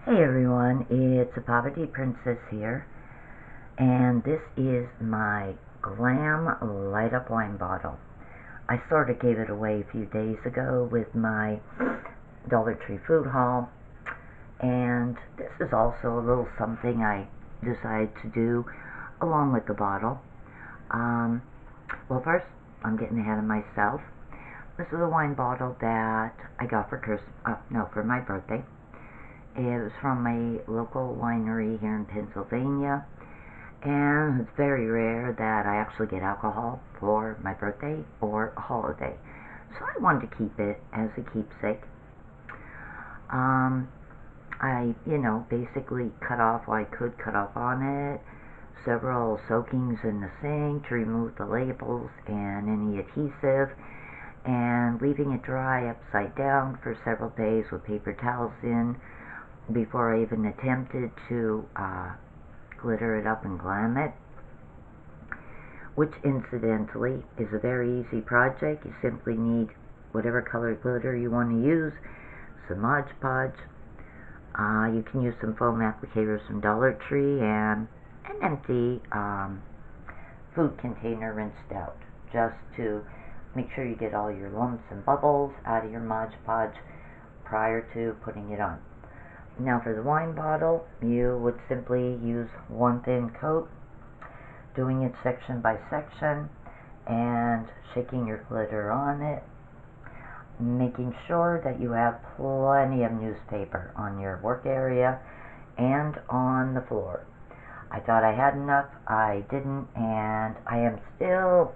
Hey everyone, it's a Poverty Princess here, and this is my Glam light up wine bottle. I sort of gave it away a few days ago with my Dollar Tree food haul, and this is also a little something I decided to do along with the bottle. Well, first, I'm getting ahead of myself. This is a wine bottle that I got for for my birthday. It was from a local winery here in Pennsylvania, and it's very rare that I actually get alcohol for my birthday or a holiday. So I wanted to keep it as a keepsake. Um, I basically cut off what I could cut off on it, several soakings in the sink to remove the labels and any adhesive, and leaving it dry upside down for several days with paper towels in before I even attempted to glitter it up and glam it, which incidentally is a very easy project. You simply need whatever color glitter you want to use, some MODGE. You can use some foam applicators from Dollar Tree and an empty food container rinsed out, just to make sure you get all your lumps and bubbles out of your Mod Podge prior to putting it on. Now for the wine bottle, you would simply use one thin coat, doing it section by section, and shaking your glitter on it, making sure that you have plenty of newspaper on your work area and on the floor. I thought I had enough, I didn't, and I am still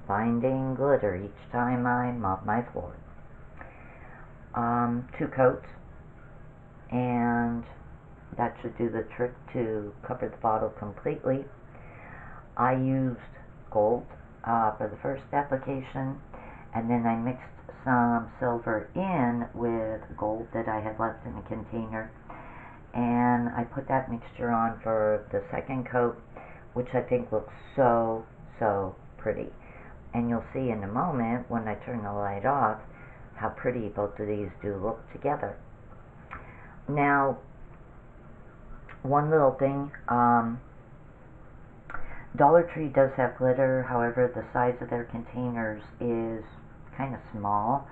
finding glitter each time I mop my floor. 2 coats, and that should do the trick to cover the bottle completely. I used gold for the first application, and then I mixed some silver in with gold that I had left in the container, and I put that mixture on for the second coat, which I think looks so pretty. And you'll see in a moment when I turn the light off how pretty both of these do look together. Now, one little thing, Dollar Tree does have glitter, however the size of their containers is kind of small.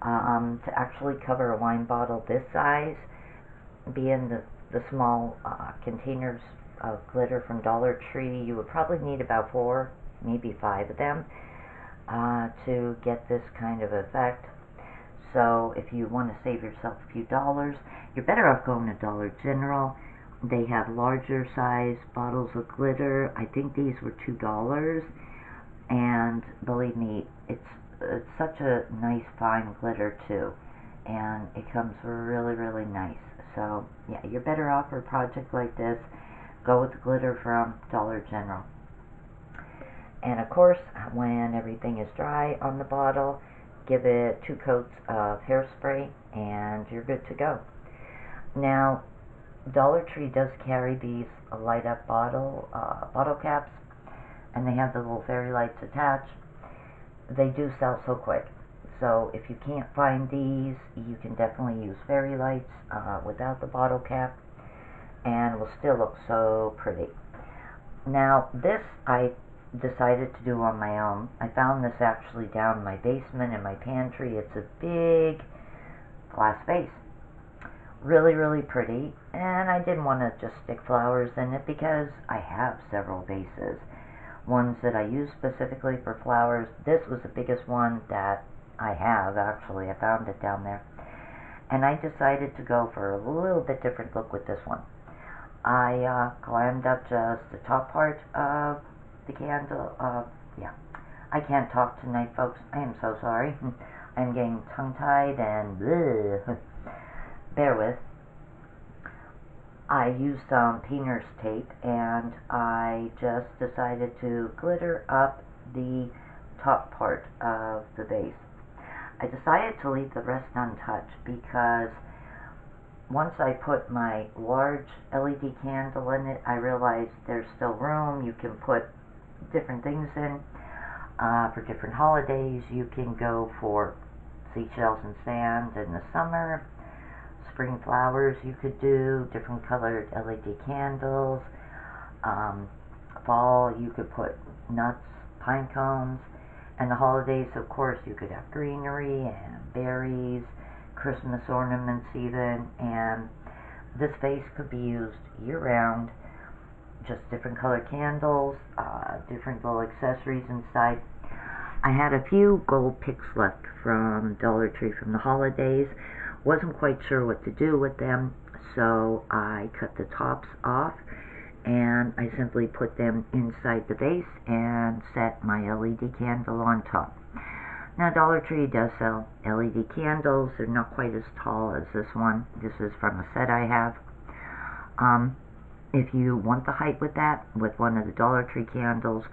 To actually cover a wine bottle this size, being the small containers of glitter from Dollar Tree, you would probably need about 4, maybe 5 of them to get this kind of effect. So if you want to save yourself a few dollars, you're better off going to Dollar General. They have larger size bottles of glitter. I think these were $2, and believe me, it's such a nice fine glitter too, and it comes really nice. So yeah, you're better off for a project like this, go with the glitter from Dollar General. And of course, when everything is dry on the bottle, give it 2 coats of hairspray and you're good to go. Now, Dollar Tree does carry these light up bottle caps, and they have the little fairy lights attached. They do sell so quick, so if you can't find these, you can definitely use fairy lights without the bottle cap, and will still look so pretty. Now this I decided to do on my own. I found this actually down in my basement in my pantry. It's a big glass vase, really pretty, and I didn't want to just stick flowers in it because I have several vases, ones that I use specifically for flowers. This was the biggest one that I have, actually. I found it down there, and I decided to go for a little bit different look with this one. I glammed up just the top part of the candle. Yeah, I can't talk tonight, folks. I am so sorry. I'm getting tongue-tied and bleh. Bear with. I used some painter's tape, and I just decided to glitter up the top part of the vase. I decided to leave the rest untouched because once I put my large LED candle in it, I realized there's still room. You can put different things in. For different holidays, you can go for seashells and sand in the summer, spring flowers you could do, different colored LED candles. Fall, you could put nuts, pine cones, and the holidays, of course, you could have greenery and berries, Christmas ornaments even, and this vase could be used year-round, just different colored candles, different little accessories inside. I had a few gold picks left from Dollar Tree from the holidays. Wasn't quite sure what to do with them, so I cut the tops off and I simply put them inside the vase and set my LED candle on top. Now Dollar Tree does sell LED candles. They're not quite as tall as this one. This is from a set I have. If you want the height with that, with one of the Dollar Tree candles,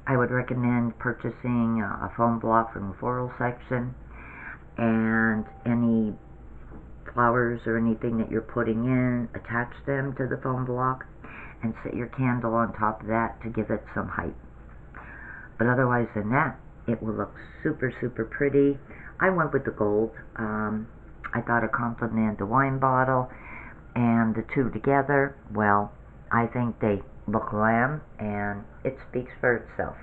I would recommend purchasing a foam block from the floral section, and any flowers or anything that you're putting in, attach them to the foam block and set your candle on top of that to give it some height. But otherwise than that, it will look super, super pretty. I went with the gold. I thought it complemented the wine bottle, and the two together, well, I think they look glam, and it speaks for itself.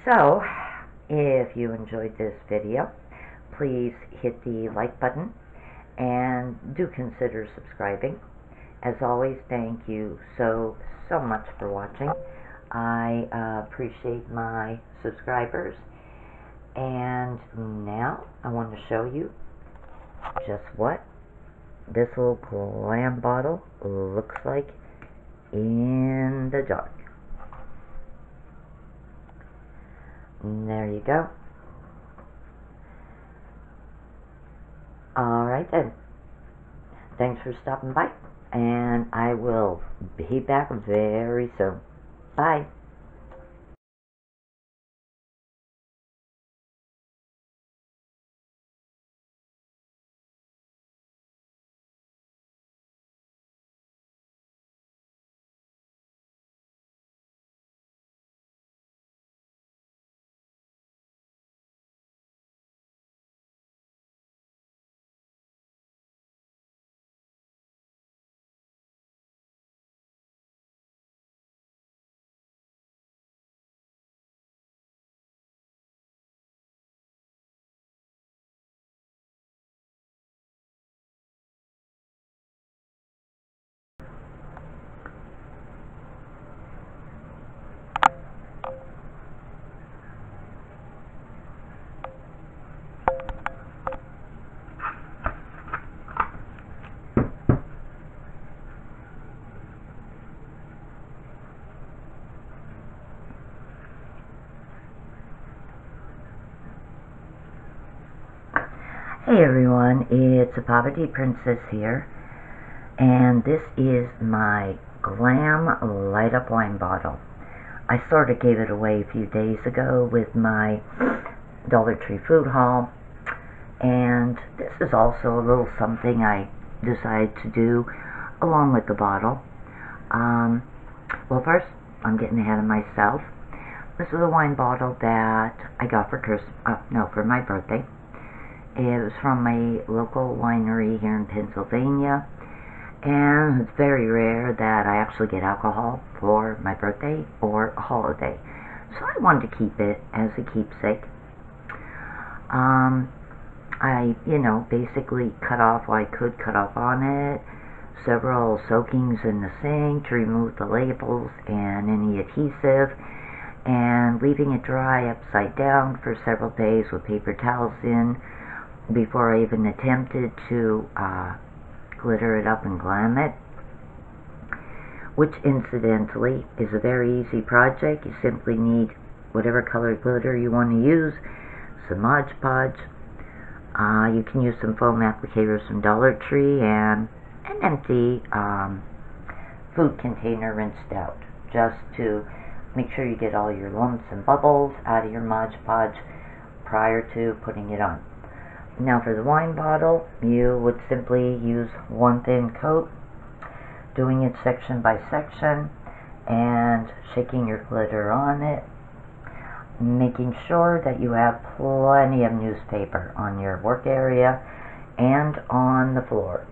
So, if you enjoyed this video, please hit the like button and do consider subscribing. As always, thank you so much for watching. I appreciate my subscribers, and now I want to show you just what this little glam bottle looks like in the dark. And there you go. Alright then. Thanks for stopping by, and I will be back very soon. Bye. Hey everyone, it's a Poverty Princess here, and this is my Glam Light Up Wine Bottle. I sort of gave it away a few days ago with my Dollar Tree food haul, and this is also a little something I decided to do along with the bottle. Well, first, I'm getting ahead of myself. This is a wine bottle that I got for for my birthday. It was from a local winery here in Pennsylvania, and it's very rare that I actually get alcohol for my birthday or a holiday, so I wanted to keep it as a keepsake. I, basically cut off what I could cut off on it, several soakings in the sink to remove the labels and any adhesive, and leaving it dry upside down for several days with paper towels in before I even attempted to glitter it up and glam it, which incidentally is a very easy project. You simply need whatever colored glitter you want to use, some MODGE. You can use some foam applicators from Dollar Tree and an empty food container rinsed out, just to make sure you get all your lumps and bubbles out of your MODGE prior to putting it on. Now for the wine bottle, you would simply use one thin coat, doing it section by section and shaking your glitter on it. making sure that you have plenty of newspaper on your work area and on the floor.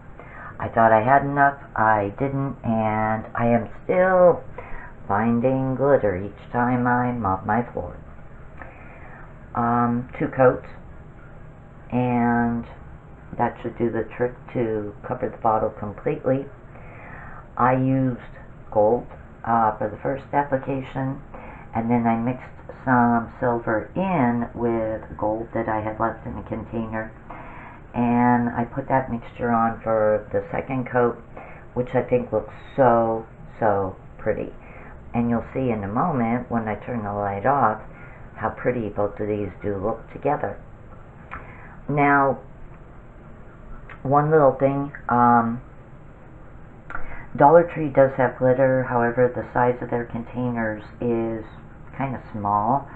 I thought I had enough, I didn't, and I am still finding glitter each time I mop my floor. 2 coats, and that should do the trick to cover the bottle completely. I used gold for the first application, and then I mixed some silver in with gold that I had left in the container, and I put that mixture on for the second coat, which I think looks so pretty. And you'll see in a moment when I turn the light off how pretty both of these do look together. Now, one little thing, Dollar Tree does have glitter, however the size of their containers is kind of small.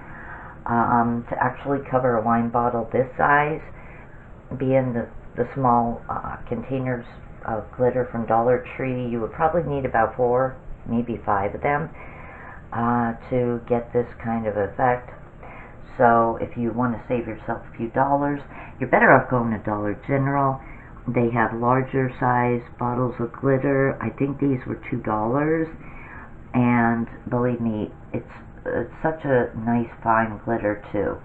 To actually cover a wine bottle this size, being the small containers of glitter from Dollar Tree, you would probably need about 4, maybe 5 of them to get this kind of effect. So if you want to save yourself a few dollars, you're better off going to Dollar General. They have larger size bottles of glitter. I think these were $2, and believe me, it's such a nice fine glitter too,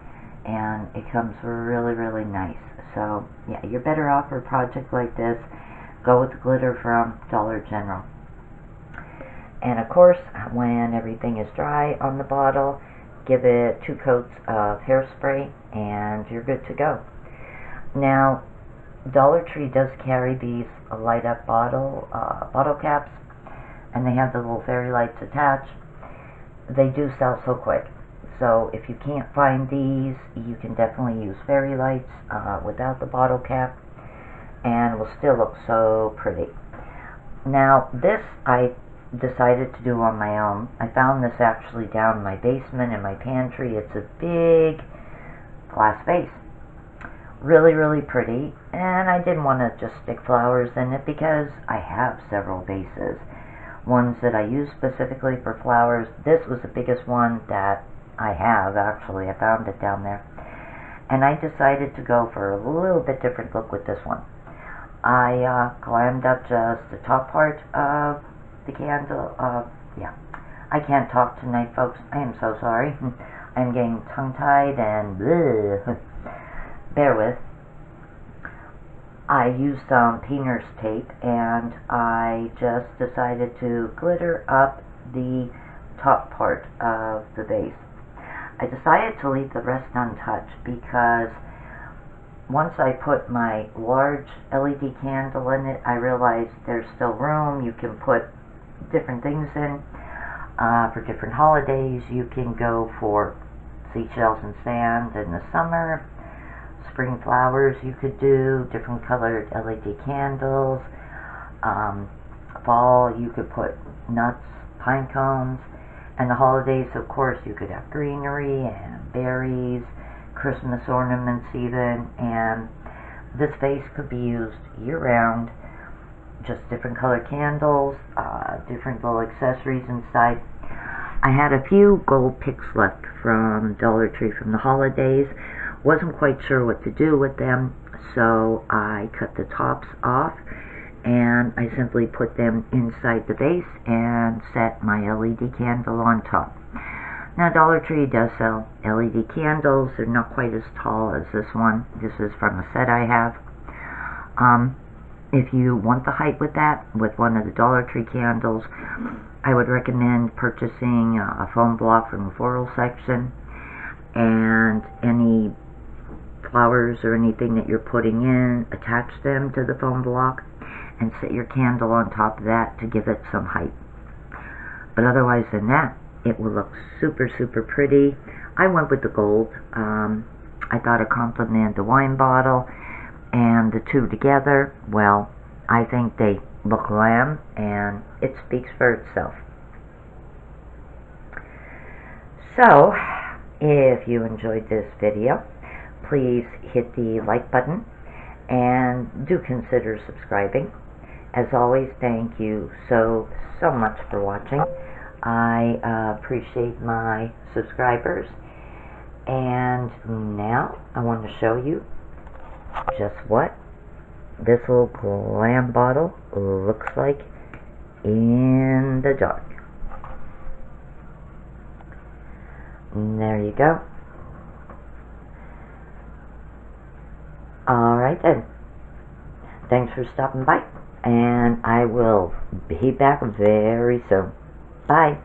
and it comes really nice. So yeah, you're better off for a project like this, go with the glitter from Dollar General. And of course, when everything is dry on the bottle, give it 2 coats of hairspray and you're good to go. Now, Dollar Tree does carry these light up bottle caps, and they have the little fairy lights attached. They do sell so quick, so if you can't find these, you can definitely use fairy lights without the bottle cap, and it will still look so pretty. Now, this I decided to do on my own. I found this actually down in my basement in my pantry. It's a big glass vase, really pretty, and I didn't want to just stick flowers in it because I have several vases, ones that I use specifically for flowers. This was the biggest one that I have, actually. I found it down there, and I decided to go for a little bit different look with this one. I glammed up just the top part of the candle. Yeah, I can't talk tonight, folks. I am so sorry. I'm getting tongue-tied and bleh. Bear with. I used some painter's tape, and I just decided to glitter up the top part of the vase. I decided to leave the rest untouched because once I put my large LED candle in it, I realized there's still room. You can put different things in for different holidays. You can go for seashells and sand in the summer. Spring flowers you could do, different colored LED candles. Fall you could put nuts, pine cones, and the holidays, of course, you could have greenery and berries, Christmas ornaments even, and this vase could be used year-round. Just different colored candles, different little accessories inside. I had a few gold picks left from Dollar Tree from the holidays. Wasn't quite sure what to do with them, so I cut the tops off and I simply put them inside the vase and set my LED candle on top. Now, Dollar Tree does sell LED candles. They're not quite as tall as this one. This is from a set I have. If you want the height with that, with one of the Dollar Tree candles, I would recommend purchasing a foam block from the floral section, and any flowers or anything that you're putting in, attach them to the foam block and set your candle on top of that to give it some height. But otherwise than that, it will look super pretty. I went with the gold. I thought it complemented the wine bottle, and the two together, well, I think they look glam, and it speaks for itself. So, if you enjoyed this video, please hit the like button and do consider subscribing. As always, thank you so much for watching. I appreciate my subscribers, And now I want to show you just what this little Glam bottle looks like in the dark. And there you go. Alright then. Thanks for stopping by, and I will be back very soon. Bye.